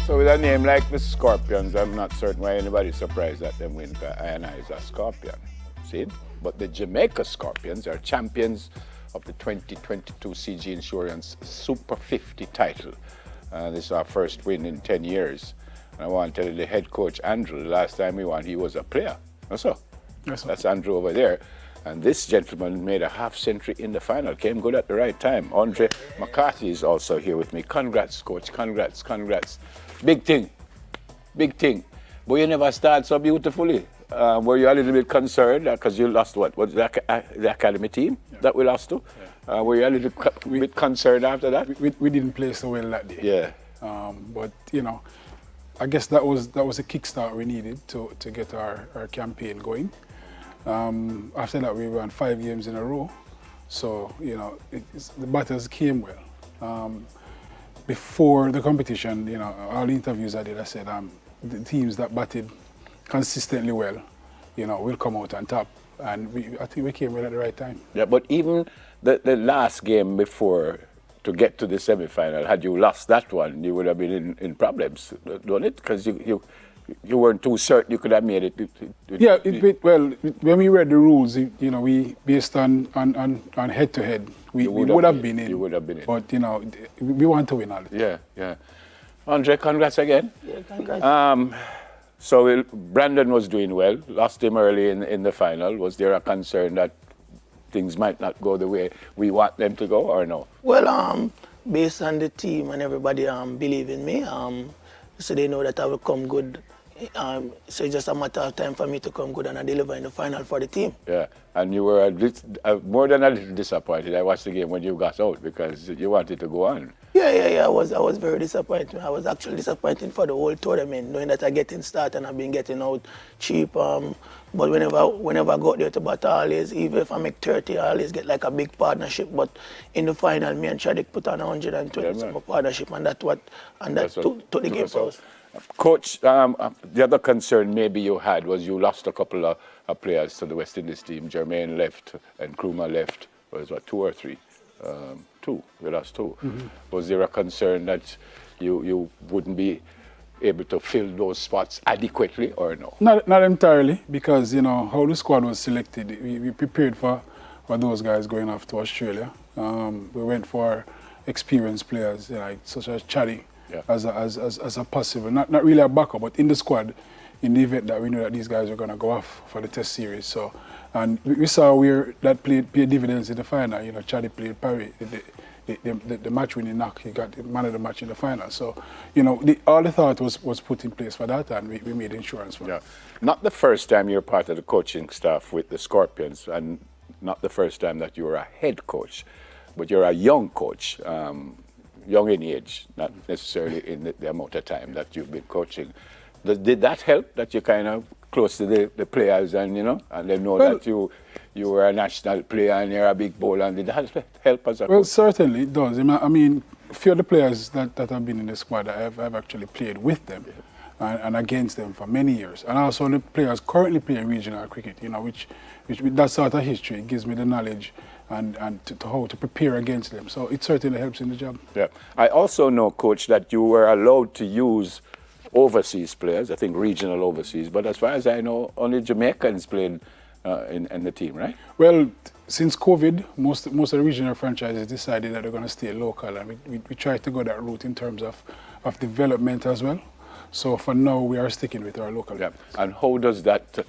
So with a name like the Scorpions, I'm not certain why anybody's surprised that them win, because I is a Scorpion. See? But the Jamaica Scorpions are champions of the 2022 CG Insurance Super 50 title. This is our first win in 10 years. And I want to tell you, the head coach, Andrew, the last time we won, he was a player. Also, that's Andrew over there. And this gentleman made a half century in the final, came good at the right time. MCCARTHY is also here with me. Congrats, coach, congrats. Big thing. But you never started so beautifully. Were you a little bit concerned because you lost what? Was the academy team that we lost to? Yeah. Were you a little bit concerned after that? We didn't play so well that day. Yeah. But you know, I guess that was a kickstart we needed to get our campaign going. After that, we won 5 games in a row. So you know, the battles came well. Before the competition, you know, all the interviews I did, I said the teams that batted consistently well, you know, will come out on top. And I think we came well at the right time. Yeah, but even the last game before to get to the semi-final, had you lost that one, you would have been in problems, don't it? Because you weren't too certain you could have made it. Well, when we read the rules, you know, we based on head-to-head, we would have been in. You would have been in. But, you know, we want to win all the time. Yeah. Andre, congrats again. Yeah, congrats. So Brandon was doing well, lost him early in the final. Was there a concern that things might not go the way we want them to go, or no? Well, based on the team and everybody believe in me, so they know that I will come good. So it's just a matter of time for me to come good and I deliver in the final for the team. Yeah, and you were more than a little disappointed. I watched the game when you got out because you wanted to go on. Yeah. I was very disappointed. I was actually disappointed for the whole tournament, knowing that I getting started and I've been getting out cheap. But whenever I go out there to battle, always, even if I make 30, I always get like a big partnership. But in the final, me and Chadic put on 120 partnership, and that took the game for us. Coach, the other concern maybe you had was you lost a couple of players to the West Indies team. Jermaine left and Krumah left. Was what, 2 or 3? 2. We lost 2. Mm-hmm. Was there a concern that you wouldn't be able to fill those spots adequately, or no? Not entirely, because you know how the squad was selected. We prepared for those guys going off to Australia. We went for experienced players, like such as Chaddy. Yeah. As a possible, not really a backup, but in the squad, in the event that we knew that these guys were going to go off for the test series. So, and we saw where that paid dividends in the final. You know, Chaddy played Parry, the match-winning knock. He got the man of the match in the final. So, you know, all the thought was put in place for that, and we made insurance for it. Not the first time you're part of the coaching staff with the Scorpions, and not the first time that you were a head coach, but you're a young coach. Young in age, not necessarily in the amount of time that you've been coaching. Did that help, that you're kind of close to the players and, you know, and they know that you were a national player and you're a big bowler, and did that help as a coach? Well, certainly it does. I mean, a few of the players that have been in the squad, I've actually played with them and against them for many years. And also the players currently playing regional cricket, you know, which with that sort of history, it gives me the knowledge and to how to prepare against them. So it certainly helps in the job. Yeah. I also know, Coach, that you were allowed to use overseas players, I think regional overseas, but as far as I know, only Jamaicans played in the team, right? Well, since COVID, most of the regional franchises decided that they're going to stay local, and we tried to go that route in terms of development as well. So for now, we are sticking with our local. Yeah. And how does that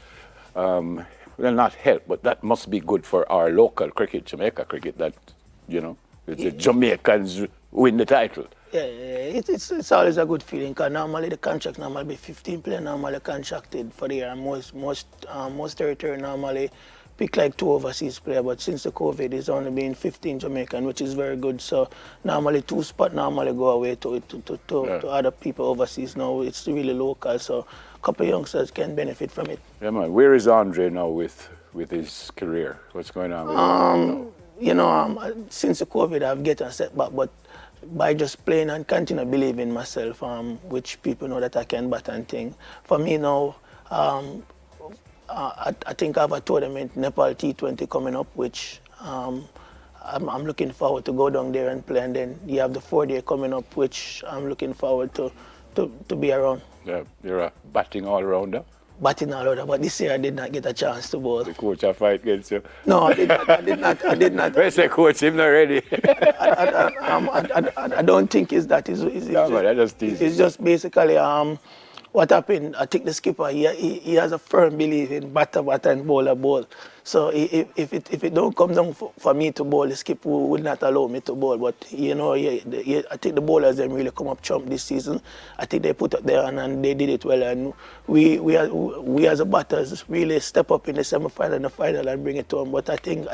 will not help, but that must be good for our local cricket, Jamaica cricket, that, you know, the Jamaicans win the title. Yeah, it's always a good feeling, because normally the contract normally be 15 players normally contracted for the year, and most territory normally pick like 2 overseas players, but since the COVID, it's only been 15 Jamaican, which is very good. So normally 2 spots normally go away to other people overseas. Now it's really local, so a couple of youngsters can benefit from it. Yeah, man. Where is Andre now with his career? What's going on with him? You know, since the COVID, I've get a setback, but by just playing and continue to believe in myself, which people know that I can bat and thing. For me now, I think I have a tournament, Nepal T20 coming up, which I'm looking forward to go down there and play. And then you have the 4-day coming up, which I'm looking forward to to be around. Yeah, you're a batting all-rounder. Batting all over, but this year I did not get a chance to bowl. The coach a fight against you. No, I did not. Where's the coach? Him not ready. I don't think it's that. It's just basically what happened. I think the skipper he has a firm belief in batter and bowler. So if it don't come down for me to bowl, the skipper would not allow me to bowl. But I think the bowlers them really come up trump this season. I think they put up there and they did it well. And we as a batters really step up in the semi-final and the final and bring it to them. But I think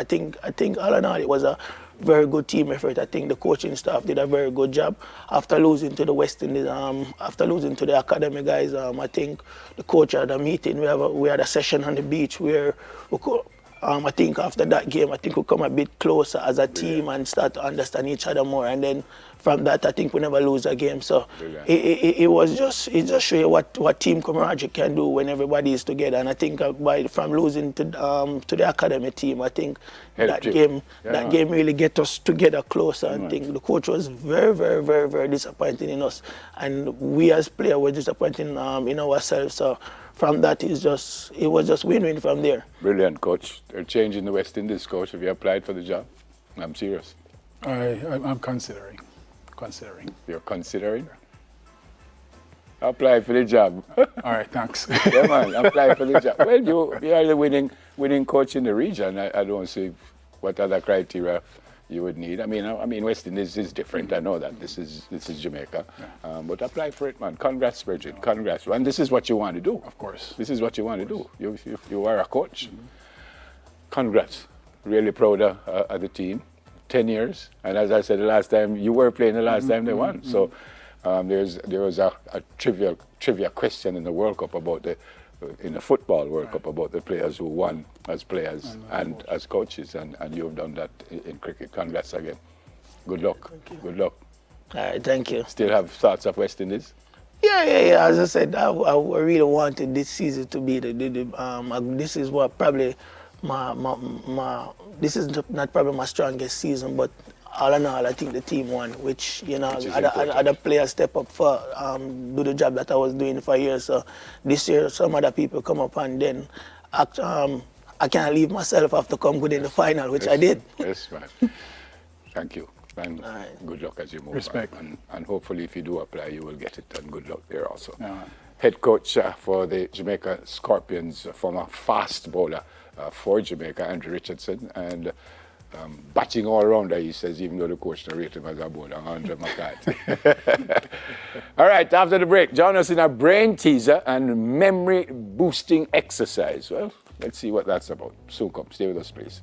all in all it was a very good team effort. I think the coaching staff did a very good job. After losing to the West Indies, after losing to the academy guys, I think the coach had a meeting. We had a session on the beach where I think after that game, I think we come a bit closer as a team and start to understand each other more. And then from that, I think we never lose a game. So it just show you what team camaraderie can do when everybody is together. And I think from losing to the academy team, I think that game really get us together closer. I think the coach was very, very, very, very disappointed in us, and we as players were disappointed in ourselves. So from that, it was just win-win from there. Brilliant, coach. They're changing the West Indies, coach. Have you applied for the job? I'm serious. I'm considering. You're considering? Apply for the job. All right, thanks. Yeah, man, apply for the job. Well, you are the winning coach in the region. I don't see what other criteria you would need. I mean, West Indies is different. I know that. This is Jamaica. Yeah. But apply for it, man. Congrats, Bridget. Congrats. And this is what you want to do. Of course. This is what you want to do. You are a coach. Mm-hmm. Congrats. Really proud of the team. 10 years. And as I said the last time, you were playing the last time they won. So there was a trivia question in the World Cup about in the football World Cup about the players who won as players and as coaches, and you've done that in cricket. Congrats again. Good luck. Good luck. All right, thank you. Still have thoughts of West Indies? Yeah. As I said, I really wanted this season to be this is what probably this is not probably my strongest season, but all in all, I think the team won, which other players step up for do the job that I was doing for years. So this year, some other people come up and then I can't leave myself after come good in the final, which I did. Yes, man. Thank you. And good luck as you move. Respect. And hopefully, if you do apply, you will get it. And good luck there also. Yeah. Head coach for the Jamaica Scorpions, former fast bowler for Jamaica, Andrew Richardson, and batting all rounder, he says, even though the coach don't rate him as a bowler, Andre McCarthy. All right, after the break, join us in a brain teaser and memory boosting exercise. Well, let's see what that's about. Soon come. Stay with us, please.